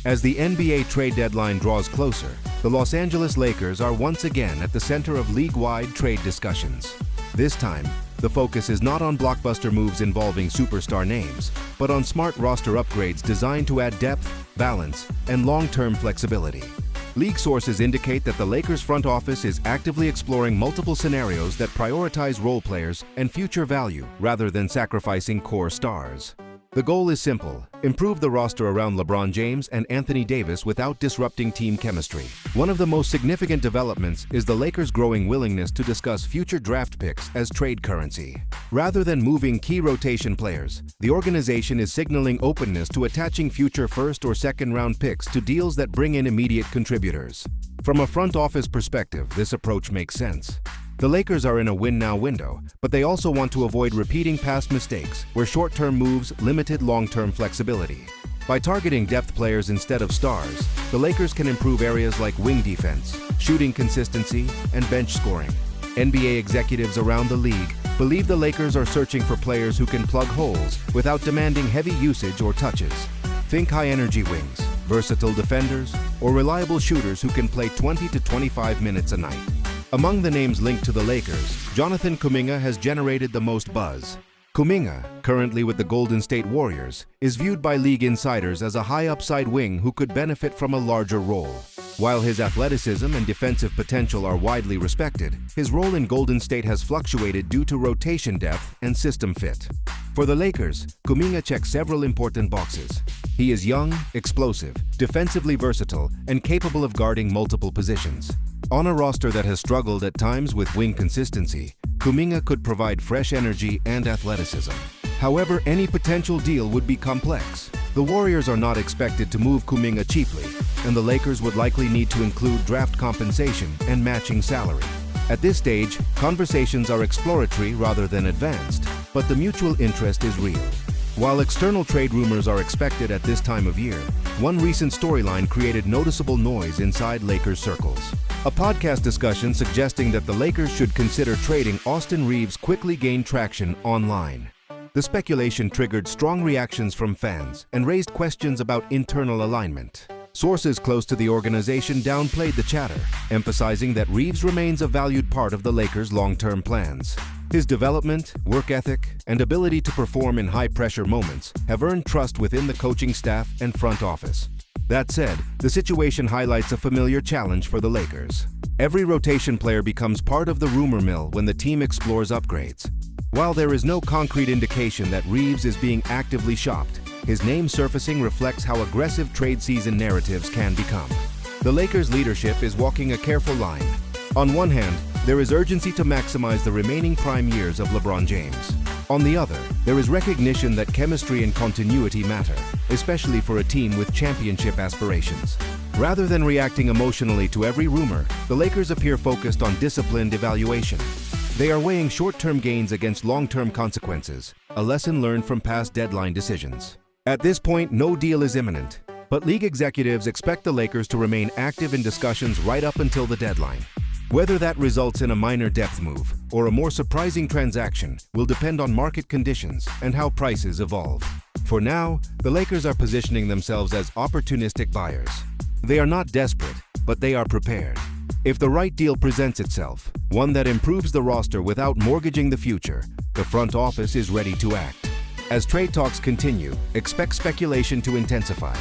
As the NBA trade deadline draws closer, the Los Angeles Lakers are once again at the center of league-wide trade discussions. This time, the focus is not on blockbuster moves involving superstar names, but on smart roster upgrades designed to add depth, balance, and long-term flexibility. League sources indicate that the Lakers front office is actively exploring multiple scenarios that prioritize role players and future value rather than sacrificing core stars. The goal is simple: improve the roster around LeBron James and Anthony Davis without disrupting team chemistry. One of the most significant developments is the Lakers' growing willingness to discuss future draft picks as trade currency. Rather than moving key rotation players, the organization is signaling openness to attaching future first or second round picks to deals that bring in immediate contributors. From a front office perspective, this approach makes sense. The Lakers are in a win-now window, but they also want to avoid repeating past mistakes where short-term moves limited long-term flexibility. By targeting depth players instead of stars, the Lakers can improve areas like wing defense, shooting consistency, and bench scoring. NBA executives around the league believe the Lakers are searching for players who can plug holes without demanding heavy usage or touches. Think high-energy wings, versatile defenders, or reliable shooters who can play 20 to 25 minutes a night. Among the names linked to the Lakers, Jonathan Kuminga has generated the most buzz. Kuminga, currently with the Golden State Warriors, is viewed by league insiders as a high-upside wing who could benefit from a larger role. While his athleticism and defensive potential are widely respected, his role in Golden State has fluctuated due to rotation depth and system fit. For the Lakers, Kuminga checks several important boxes. He is young, explosive, defensively versatile, and capable of guarding multiple positions. On a roster that has struggled at times with wing consistency, Kuminga could provide fresh energy and athleticism. However, any potential deal would be complex. The Warriors are not expected to move Kuminga cheaply, and the Lakers would likely need to include draft compensation and matching salary. At this stage, conversations are exploratory rather than advanced, but the mutual interest is real. While external trade rumors are expected at this time of year, one recent storyline created noticeable noise inside Lakers circles. A podcast discussion suggesting that the Lakers should consider trading Austin Reaves quickly gained traction online. The speculation triggered strong reactions from fans and raised questions about internal alignment. Sources close to the organization downplayed the chatter, emphasizing that Reaves remains a valued part of the Lakers' long-term plans. His development, work ethic, and ability to perform in high-pressure moments have earned trust within the coaching staff and front office. That said, the situation highlights a familiar challenge for the Lakers. Every rotation player becomes part of the rumor mill when the team explores upgrades. While there is no concrete indication that Reaves is being actively shopped, his name surfacing reflects how aggressive trade season narratives can become. The Lakers' leadership is walking a careful line. On one hand, there is urgency to maximize the remaining prime years of LeBron James. On the other, there is recognition that chemistry and continuity matter, especially for a team with championship aspirations. Rather than reacting emotionally to every rumor, the Lakers appear focused on disciplined evaluation. They are weighing short-term gains against long-term consequences, a lesson learned from past deadline decisions. At this point, no deal is imminent, but league executives expect the Lakers to remain active in discussions right up until the deadline. Whether that results in a minor depth move or a more surprising transaction will depend on market conditions and how prices evolve. For now, the Lakers are positioning themselves as opportunistic buyers. They are not desperate, but they are prepared. If the right deal presents itself, one that improves the roster without mortgaging the future, the front office is ready to act. As trade talks continue, expect speculation to intensify.